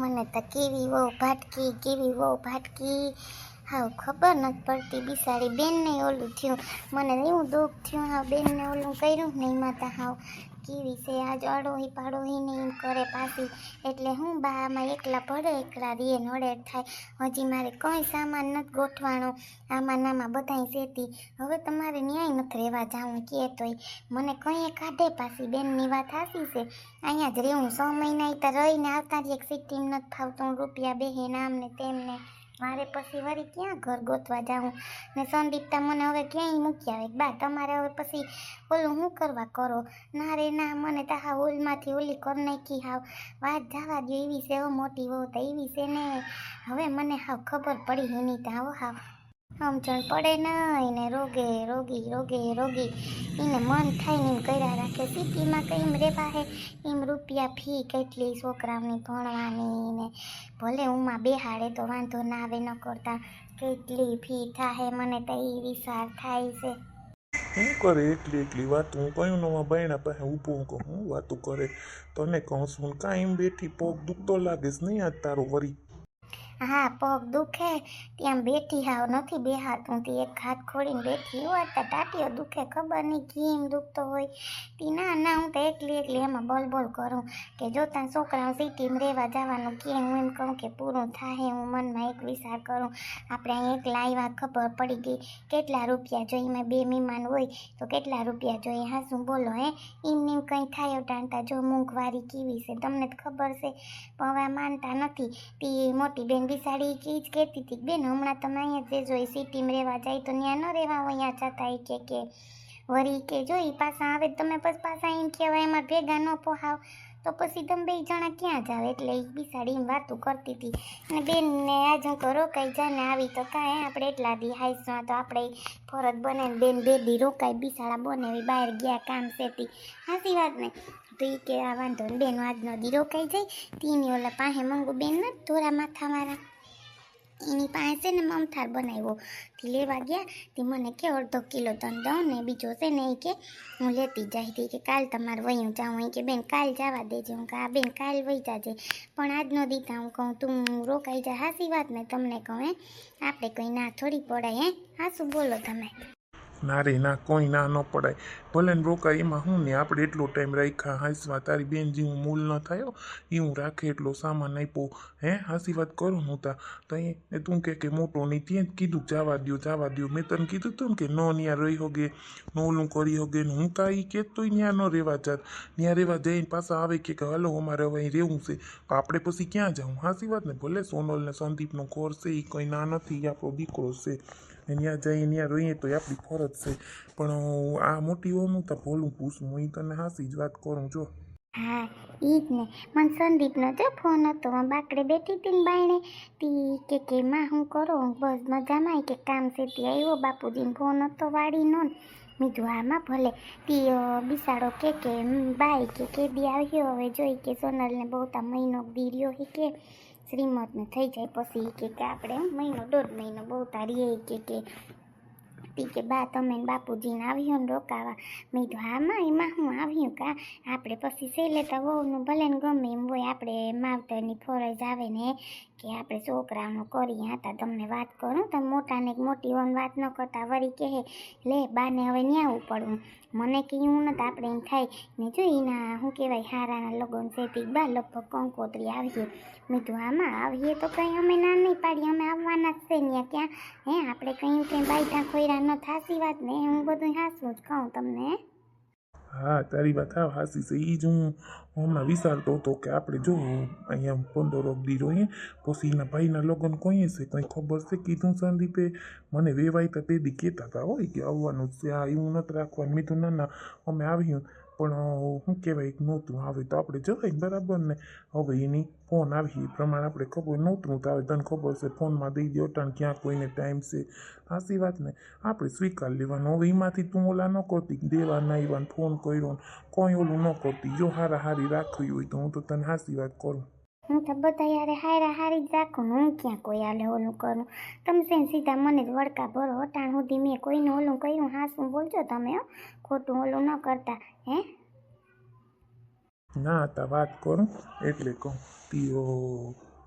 મને તો કેવી વહુ ભાટકી હાવ ખબર નથી પડતી. બિસાડી બેનને ઓલું થયું, મને એવું દુઃખ થયું. હાવ બેનને ઓલું કર્યું ને એમાં તો હાવ કેવી છે આજ અડોહી પાડોહી ને એમ કરે પાછી. એટલે હું બા આમાં એકલા પડે એકલા રીએ નડેડ થાય. હજી મારે કંઈ સામાન નથી ગોઠવાનો, આમાં નામાં બધાય સેતી. હવે તમારે ન્યાય નથી રહેવા જાઉં કે તોય મને કંઈ કાઢે પાછી. બેનની વાત હાસી છે, અહીંયા જ રહેવું 6 મહિના તો રહીને આવતા જ એક સિટીમાં નથી ફાવતું. રૂપિયા બેહે ને આમને તેમને મારે પછી વળી ક્યાં ઘર ગોતવા જાઉં ને સંદીપતા મને હવે ક્યાંય મૂકી આવે. બા તમારે હવે પછી ઓલું શું કરવા કરો? ના રે ના, મને તો હા ઓલમાંથી ઓલી કર નાખી. હાવ વાત જવા દો, એવી છે હો મોટી વહુ તો એવી છે ને. હવે મને હાવ ખબર પડી એની તો હાવ સમજણ પડે નહીં ને રોગી એને મન થાય ને એમ કર્યા રાખે. સિટીમાં કંઈ રહેવા હે એમ રૂપિયા ફી કેટલી છોકરાઓની ભણવાની ને ભલે ઉમાં બેહાડે તો વાંધો ના આવે, ન કરતા કેટલી ફી થાય. મને તો એ વિચાર થાય છે. શું કરે એકલી વાત? હું કયું નવા બાયણા પાસે ઊભું કહું હું વાતું કરે તને કહું છું. કાંઈ એમ બેઠી પગ દુખતો લાગેશ નહીં આજ તારો વરી? હા પગ દુખે ત્યાં બેઠી હાવ નથી બેહાતું. તે એક હાથ ખોડીને બેઠી હોય તો ટાટીઓ દુખે ખબર નહીં કેમ દુખતો હોય. તી ના હું તો એકલી એમાં બોલ કરું કે જોતા છોકરાઓ સિટીમાં રહેવા જવાનું કે હું એમ કહું કે પૂરું થાય. હું મનમાં એક વિચાર કરું આપણે અહીં એકલા આવ્યા ખબર પડી ગઈ કેટલા રૂપિયા જોઈએ. મેં 2 મહેમાન હોય તો કેટલા રૂપિયા જોઈએ? હા શું બોલો હે? એમ કંઈ થાય ટાણતા જો મોંઘવારી કેવી છે તમને જ ખબર છે. પણ હવે માનતા નથી. તી મોટી બેન બિસાડી ઈ જ કહેતી હતી બેન હમણાં તમે અહીંયા જે જોઈ સિટીમાં રહેવા જાય તો ત્યાં ન રહેવા હોય અહીંયા જતા કે વરી કે જોઈ પાછા આવે તમે પછી પાછા એમ કહેવાય એમાં ભેગા ન પોહાવ તો પછી તમે 2 જણા ક્યાં જાવ? એટલે એ બિસાડી એમ વાતું કરતી હતી. અને બેનને આજ હું તો રોકાઈ જાય ને આવી તો કાંઈ આપણે એટલા દી હાઈસમાં તો આપણે ફરજ બને ને બેન 2 દી રોકાઈ બિસાડા બને બહાર ગયા કામ સેતી હાસી વાત ને. તો એ કે આ વાંધો ને બેન આજનો દી રોકાઈ જાય. તીની ઓલા પાસે મંગુ બેન નથી ધોરા માથાવાળા એની પાસે ને મમથાર બનાવ્યો. તે લેવા ગયા તે મને કે અડધો કિલો તન દઉં ને બીજો છે ને એ કે હું લેતી જાય હતી કે કાલ તમારે વયું જાઉં. એ કે બેન કાલ જવા દેજે. હું કહું બેન કાલ વહી જાજે પણ આજનો દીધા હું કહું તું રોકાઈ જા. હાસી વાત ને તમને કહું હે આપણે કંઈ ના થોડી પડાય હે? હા શું બોલો તમે? ના રે ના, કોઈ ના ન પડાય. ભલે ને રોકાય એમાં હું ને આપણે એટલો ટાઈમ રાખ્યા હાંસવા. તારી બેન જેવું મૂલ ન થયો એ હું રાખે એટલો સામાન આપ્યો હે. હાસી વાત કરું હું તો એ તું કે મોટો નહીં ત્યાં જ કીધું જવા દો. મેં તને કીધું તું ને કે ન ત્યાં રહી હોગે ન ઓલું કરી હોગે ને હું તો એ કહેતો ત્યાં ન રહેવા જાત. ત્યાં રહેવા જઈને પાછા આવે કે હાલો અમારે હવે અહીં રહેવું છે તો આપણે પછી ક્યાં જાઉં? હાસી વાત ને. ભલે સોનલ ને સંદીપનો ઘર છે એ કંઈ ના નથી, એ આપણો દીકરો છે ત્યાં જઈએ ત્યાં રહીએ તો આપણી ફરજ છે. પણ આ મોટી વહુનું તો ભોલું પૂછવું હું તને હાસી જ વાત કરું જો. હા ઈ જ ને. મને સંદીપનો જો ફોન હતો બાકડે બેઠી હતી ને બાયણે તી કે માં હું કરો બસ મજામાં કે કામ છે તે આવ્યો બાપુજીનો ફોન હતો વાડીનો ને મીધું આમાં ભલે તી બિસાડો કે બાય કે દી આવ્યો હવે જોઈ કે સોનલને બહુતા મહિનો દી રહ્યો કે શ્રીમતને થઈ જાય પછી કે આપણે 1.5 મહિનો બહુતા રહીએ કે તી કે બા તમે બાપુજીને આવ્યો ને રોકાવા. મેં તો હામાં એમાં હું આવ્યું કા આપણે પછી છે લેતા વહુનું ભલે ને ગમે એમ હોય આપણે માવતરની ફરજ આવે ને કે આપણે છોકરાઓનું કરીએ. હતા તમને વાત કરું તમે મોટાને મોટી વહુને વાત ન કરતા વળી કહે લે બાને હવે ન્યા ઉપડવું. મને કે એવું નથી આપણે એમ થાય ને જો એના શું કહેવાય હારાના લગ્ન છે તે બા લગભગ કંકોત્રી આવીએ. મેં તો આમાં આવીએ તો કંઈ અમે ના નહીં પાડીએ અમે આવવાના જ છે ત્યાં ક્યાં હે આપણે કંઈ બાયઠા ખોયરા ન થાસી વાત ને હું બધું હાસું જ કહું તમને. હા તારી વાત હાવ હાસી છે. એ જ હું હમણાં વિચારતો હતો કે આપણે જો અહીંયા 15 દી રહીએ પછી એના ભાઈના લગ્ન કહીએ છે કંઈ ખબર છે? કીધું સંદીપે મને વેવાય તો તે દી કહેતા હતા હોય કે આવવાનું છે. આ એવું નથી રાખવાનું. મેં તો ના અમે આવ્યું પણ શું કહેવાય નહોતું આવે તો આપણે જવાય બરાબર ને. હવે એની ફોન આવી એ પ્રમાણે આપણે ખબર નહોતું તો આવે તને ખબર છે ફોનમાં દઈ દે અટાણ ક્યાં કોઈને ટાઈમ છે. હાસી વાત ને આપણે સ્વીકાર લેવાનું. હવે એમાંથી તું ઓલા ન કરતી દેવા ના આવ્યા ફોન કર્યો કોઈ ઓલું ન કરતી. જો હારી રાખવી હોય તો હું તો તને હાસી વાત કરું. હું તો બધા યારે હારી જ રાખું. હું ક્યાં કોઈ આલે ઓલું કરું. તમે છે સીધા મને જ વળકા ભરો. અટાણ સુધી મેં કોઈને ઓલું કર્યું હાસું બોલજો તમે હો ખોટું ઓલું ન કરતા હે. ના તા વાત કરું એટલે કહું તીઓ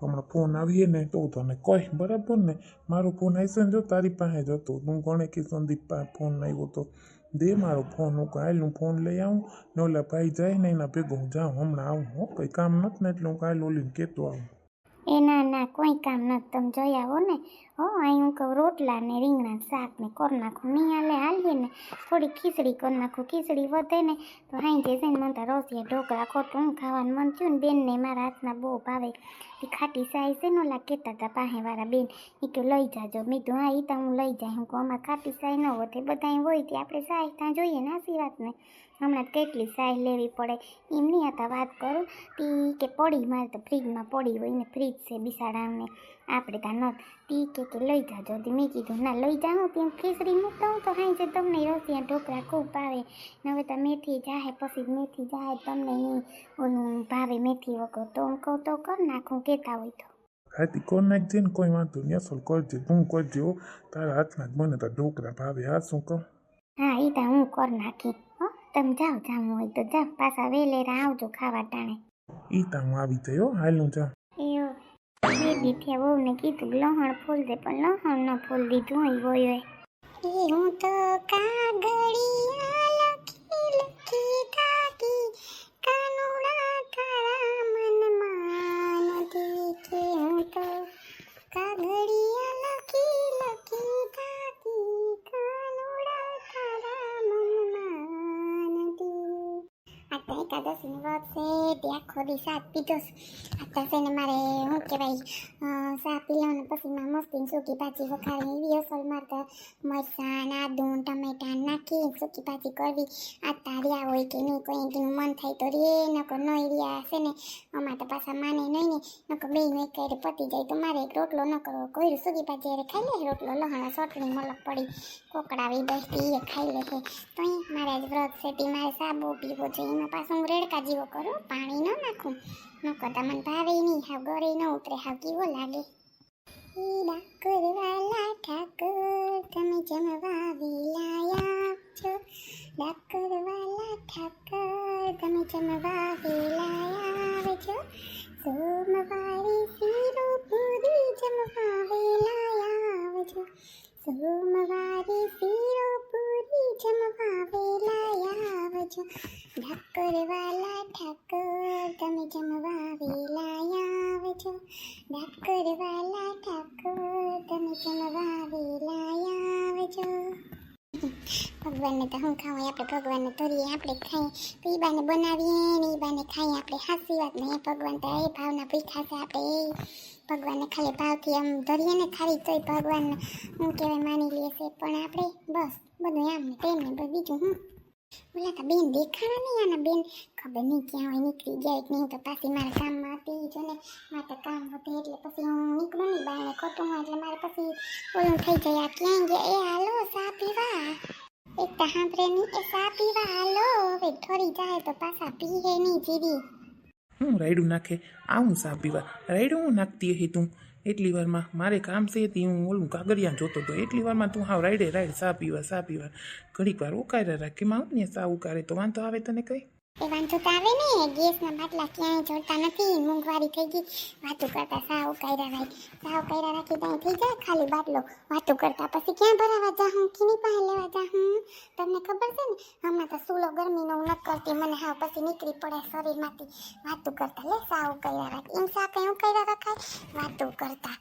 હમણાં ફોન આવીએ ને તો તને કહી બરાબર ને. મારો ફોન આવશે ને જો તારી પાસે જ હતો, તું ગણે કે સંદીપ પાસે ફોન આવ્યો તો દે મારો ફોન. હું કાલે હું ફોન લઈ આવું ને ઓલા ભાઈ જાય ને એના ભેગો હું જાઉં. હમણાં આવું હો, કંઈ કામ નથી ને એટલે હું કાલે ઓલીને કહેતો આવું. એ ના કોઈ કામ નથી, તમે જોઈ આવો ને. હો અહીં હું કહું રોટલા ને રીંગણા શાક ને કરી નાખું. નહીં હાલીએ ને થોડી ખીચડી કરી નાખું. ખીચડી વધે ને તો હાઈ જશે ને મને તો રોસિયા ઢોકળા ખોટું હું ખાવાનું મન થયું ને બેનને મારા હાથના બહુ ભાવે. એ ખાટી સાઈ છે ને ઓલા કહેતા હતા પાસેવાળા બેન, એ કે લઈ જાજો. મેં કીધું હા એ તો હું લઈ જાય. હું કહું અમારે ખાટી સાઈ ન વધે, બધા હોય તે આપણે સાઈ ત્યાં જોઈએ ને આસી વાત ને. હમણાં કેટલી સાઈ લેવી પડે એમ નહીં હતા વાત કરું તી કે પડી મારે તો ફ્રીજમાં પડી હોય ને ફ્રીજ છે બિસાડાને આપણે ત્યાં નથી તી કે લઈ જાજો. મેં કીધું ના લઈ જાઉં ત્યાં ખીચડી મૂકતા હું તો હાઈ છે તમને રોસિયા ઢોકળા ખૂબ ભાવે ને. હવે તો મેથી જાહે પછી મેથી જાહે તમને નહીં ઓલું ભાવે મેથી વગર તો હું કહું તો કર નાખું કહેતા હોય તો. હાથી કોર નાખજે ને, કોઈ વાંધો નહીં, અસલ કરજે, તું કરજે હો. તારા હાથના જ મને તો ઢોકળા ભાવે. હા શું કહું? હા એ તો હું કર નાખી. હો તમે જાઓ જાવું હોય તો જાઓ, પાછા વેલેરા આવજો ખાવા ટાણે. ઈ તો હું આવી જાય હો, હાલ હું જાઉં. એવું બે દીઠિયા બહુને કીધું લહણ ફૂલ દે પણ લહણ ન ફૂલ દીધું હોય હોય. એ હું તો કાગળિયા લખી લખી થાકી કાનુડા તારા મનમાં નથી કે હું તો કાગળિયા લખી લખી થાકી કાનુડા તારા મનમાં નથી. આ તો એકાદશીની વાત છે તે આખો દી શાક પીધો. અત્યારે છે ને મારે શું કહેવાય શાક પી લો ને પછી માં મસ્તી સૂકી ભાજી વઘારી એવી અસલ મારે તો મરચાં આદું ટમેટા નાખી સૂકી ભાજી કરવી. આ તાર્યા હોય કે નહીં કોઈ એનું મન થાય તો રે નકો નહીં રહ્યા છે ને અમારે તો પાછા માને નહીં ને નકો બેયનું એક કરે પતી જાય તો મારે એક રોટલો ન કરવો. કોઈ સૂકી ભાજી અરે ખાઈ લે રોટલો લહણા ચટણી મલક પડી કોકડાવી બેસતી એ ખાઈ લે છે. તો અહીં મારે આજ વ્રત છે તે મારે સાબુ પીવો જોઈએ. એમાં પાછું હું રેડકા જેવો કરું, પાણી ન નાખું ન કરતા મને ભાવે નહીં, હાવ ગળે ન ઉતરે, હાવ કેવો લાગે. ડાકરવાલા ઠાકર તમે જમવા વેલાયા છો, ડાકરવાલા ઠાકર તમે જમવા વેલાયા છો, સોમવારે શીરો પૂરી જમવા વેલાયા છો, સોમવારે શીરો પૂરી જમવા વેલાયા છો, ડાકરવાલા ઠાકર તમે જમવા વેલાયા છો, ડાકરવાલા ઠાકર તમે જમવા વેલાયા છો. ભગવાનને તો હું ખાવું, આપણે ભગવાનને ધરીએ આપણે ખાઈએ તો એ બાને બનાવીએ ને એ બાને ખાઈએ આપણે. હાસી વાત નહીં, ભગવાન તો એ ભાવના ભૂખ્યા છે આપણે. ભગવાનને ખાલી ભાવથી આમ ધરીએ ને ખાલી તોય ભગવાન હું કહેવાય માની લે છે. પણ આપણે બસ બધું આમને તેમને બસ બીજું હું બોલા તો બેન દેખાણા નહીં. આના બેન ખબર નહીં ક્યાં હોય, નીકળી જાય કે નહીં. તો પાછી મારા કામમાં હતી જો ને મારે કામ વધે એટલે પછી હું નીકળું નહીં બારણે ખોટું હોય એટલે મારે પછી ઓલું થઈ જાય. આ ક્યાં ગયા? એ હાલો સા પીવા. એક તો સાંભળે નહીં, એ સા પીવા હાલો. હવે થોડી જાય તો પાછા પીએ નહીં જીરી. હું રાયડું નાખે આવું સા પીવા? રાયડું હું નાખતી હી તું એટલી વારમાં? મારે કામ છે તે હું ઓલું કાગળિયા જોતો હતો એટલી વારમાં તું હાવ રાયડે રાયડ સા પીવા. ઘડીક વાર ઉકાળ્યા રાખે માં આવું ને સા ઉકાળે તો વાંધો આવે તને કઈ? એ વાંધો તો આવે ને, ગેસના બાટલા ક્યાંય જોડતા નથી, મોંઘવારી થઈ ગઈ. વાતું કરતા સાવ કાયરા રાખી ત્યાં થઈ જાય ખાલી બાટલો. વાતું કરતા પછી ક્યાં ભરાવા જાઉં, કીની પાસે લેવા જાઉં? તમને ખબર છે ને હમણાં તો સૂલો ગરમીનો હું નથી કરતી, મને હાવ પછી નીકળી પડે શરીરમાંથી. વાતું કરતા લે સાવ કાયરા રાખી. એમ સા કઈ ઉકાળ્યા રખાય વાતું કરતા.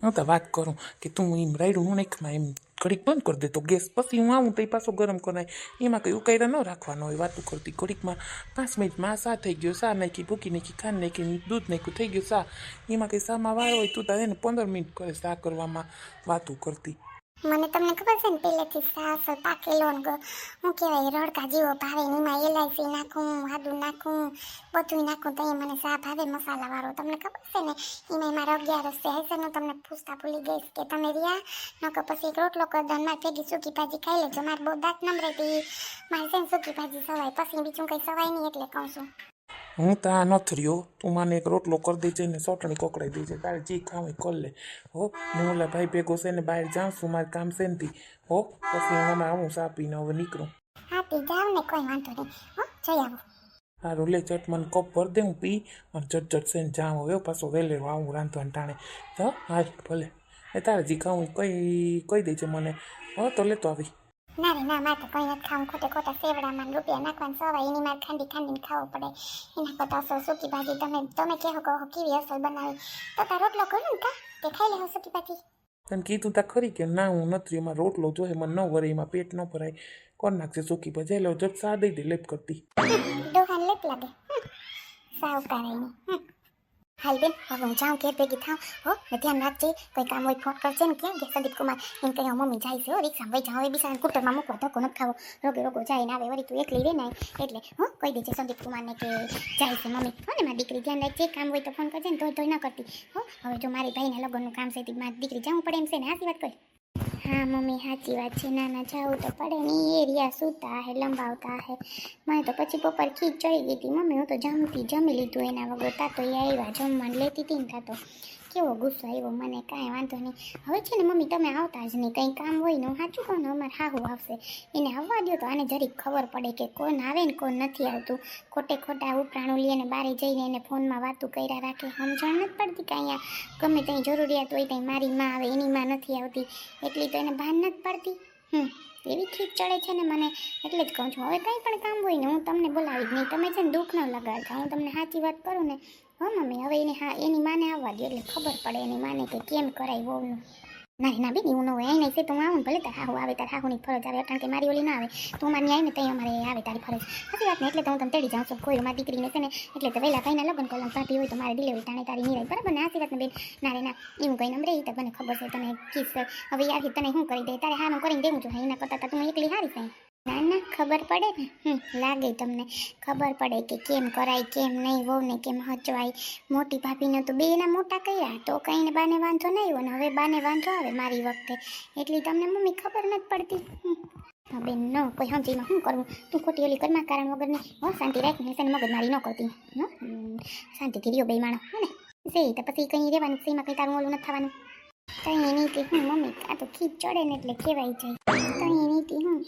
હું તો વાત કરું કે તું એમ રાયડું હું નાખમાં એમ ઘડીક બંધ કરી દેતો ગેસ, પછી હું આવું તો એ પાછો ગરમ કરાય. એમાં કંઈ ઉકાળા ન રાખવાનો હોય વાતું કરતી. ઘડીકમાં 5 મિનિટમાં સા થઈ ગયો, સા નાખી ભૂકી નાખી ખાંડ નાખી દૂધ નાખ્યું થઈ ગયું સા. એમાં કંઈ સામાં વાર હોય તું તારે એને 15 મિનિટ કરે સા કરવામાં વાતું કરતી. મને તમને ખબર છે ને પહેલેથી સાસ પાકેલો હું કહેવાય રડકા જેવો ભાવે ને એમાં એલાયચી નાખું, આદું નાખું, બધું નાખું તો એ મને સા ભાવે મસાલાવાળો. તમને ખબર છે ને એમાં મારા 11 છે હૈસરનું તમને પૂછતા ભૂલી ગઈશ કે તમે રહ્યા નકર પછી એક રોટલો કરી દો મારે ભેગી સૂકી ભાજી ખાઈ લેજો. મારે બહુ દાંત નમરે હતી, મારે છે ને સૂકી ભાજી સવાય પછી બીજું કંઈ સવાય નહીં એટલે કહું છું. હું તો આ નથી રહ્યો, તું મને એક રોટલો કરી દેજે ને ચટણી કોકડાઈ દેજે, તારે જે ખાવું કરી લે હો. હું ઓલા ભાઈ ભેગો છે ને બહાર જાઉં છું, મારે કામ છે ને હો, પછી હું આવું સા પીને હવે નીકળું. હા તે જાવ ને કોઈ વાંધો નહીં હો, જઈ આવો. હારું લે ચટ મને કપ ભર દે હું પી અને ચટ છે ને જાઉં હવે પાછો વહેલેરો આવું રાંધવાને ટાણે તો હાલ ભલે એ તારે જી ખાવું કહી દેજે મને તો લેતો આવી ના રે ના મારે તો કંઈ નથી ખાવું ખોટે ખોટા સેવડામાં રૂપિયા નાખવાનું સવાય એની મારે ખાંડીને ખાવો પડે એના કરતાં અસલ સૂકી ભાજી તમે કહો કેવી અસલ બનાવી તો તાર રોટલો કરું ને કા તે ખાઈ લેવો સૂકી ભાજી તને કીધું તા ખરી કે ના હું નથી એમાં રોટલો જોઈએ મને ન ભરે એમાં પેટ ન ભરાય કોણ નાખશે સૂકી ભજે લો જટ સા દઈ દે લેપ કરતી ડોહાને લેપ લાગે સાવ કારાયની હાલ બેન હવે હું જાઉં ઘેર ભેગી થાઉં હો ને ધ્યાન રાખજે કોઈ કામ હોય ફોન કરજે ને ક્યાં કે સંદીપ કુમાર એમ કહે મમ્મી જાય છે હો રિક્ષામાં વહી જાઓ હવે બિસાને સ્કૂટરમાં મૂકવા ધક્કો નથી ખાવો રોગે જઈને આવે વળી તું એકલી રે ને એટલે હો કહી દેજે સંદીપ કુમારને કે જાય છે મમ્મી હો ને મારી દીકરી ધ્યાન રાખજે કામ હોય તો ફોન કરજે ને તોય ન કરતી હો હવે જો મારી ભાઈના લગ્નનું કામ છે મારી દીકરી જવું પડે એમ છે ને સાચી વાત કહી હા મમ્મી સાચી વાત છે નાના જવું તો પડે ને એરિયા સૂતા હે લંબાવતા હે મને તો પછી બપોર ખીચ ચડી ગઈ હતી મમ્મી હું તો જમી લીધું એના વગર તા તો એ આવ્યા જમવાનું લેતી હતી ને તા તો કેવો ગુસ્સો આવ્યો મને કાંઈ વાંધો નહીં હવે છે ને મમ્મી તમે આવતા જ નહીં કંઈ કામ હોય ને હું સાચું કહું ને અમારે હાહુ આવશે એને આવવા દો તો આને જરીક ખબર પડે કે કોણ આવે ને કોણ નથી આવતું ખોટા ઉપરાણું લઈને બારે જઈને એને ફોનમાં વાતું કર્યા રાખે સમજણ નથી પડતી કે અહીંયા ગમે ત્યાં જરૂરિયાત હોય ત્યાં મારી માં આવે એની માં નથી આવતી એટલી તો એને ભાન નથી પડતી એવી ખીચ ચડે છે ને મને એટલે જ કહું છું હવે કંઈ પણ કામ હોય ને હું તમને બોલાવી જ નહીં તમે છે ને દુઃખ ન લગાડતા હું તમને સાચી વાત કરું ને હો મમ્મી હવે એની માને આવવા દો એટલે ખબર પડે એની માને કે કેમ કરાય વહુનું ના બેન એવું ન હોય અહીં નહીં છે તો હું આવું ભલે તાર હાહુ આવે તાર હાહુની ફરજ આવે કારણ કે મારી ઓલી ના આવે તું મારી આવી ને ત્યાં અમારે આવે તારી ફરજ સાચી વાત ને એટલે તો હું તમને તેડી જાઉં છું કોઈ મારી દીકરીને છે ને એટલે તો વહેલા ભાઈના લગ્ન કોલમ પાર્ટી હોય તો મારે ડિલિવરી ટાણે તારી નિરાય બરાબર ને સાચી વાત ને બેન ના રે ના એવું કહીને અમ રહી તો મને ખબર છે તને કિસ હવે યાર તને શું કરી દે તારે હાનું કરીને દેવું જોઈએ એના કરતાં તું એકલી હારી થાય ના ખબર પડે ને લાગે તમને ખબર પડે કે કેમ કરાય કેમ નહીં વહુ ને કેમ હચવાય મોટી ભાભીને તો બેના મોટા કર્યા તો કંઈને બાને વાંધો નહીં હોય ને હવે બાને વાંધો આવે મારી વખતે એટલી તમને મમ્મી ખબર નથી પડતી બેન ન કોઈ સમજીમાં શું કરવું તું ખોટી ઓલી કરમાં કારણ વગરની હો શાંતિ રાખીને છે ને મગજમારી ન કરતી હો શાંતિથી રહ્યો બે માણસ હો ને સે તો પછી કંઈ રહેવાનું સીમાં કંઈ તારું ઓલું નથી થવાનું કંઈ નીતિ હું મમ્મી આ તો ખીચ ચડે ને એટલે કહેવાય જાય કંઈ નીતિ હું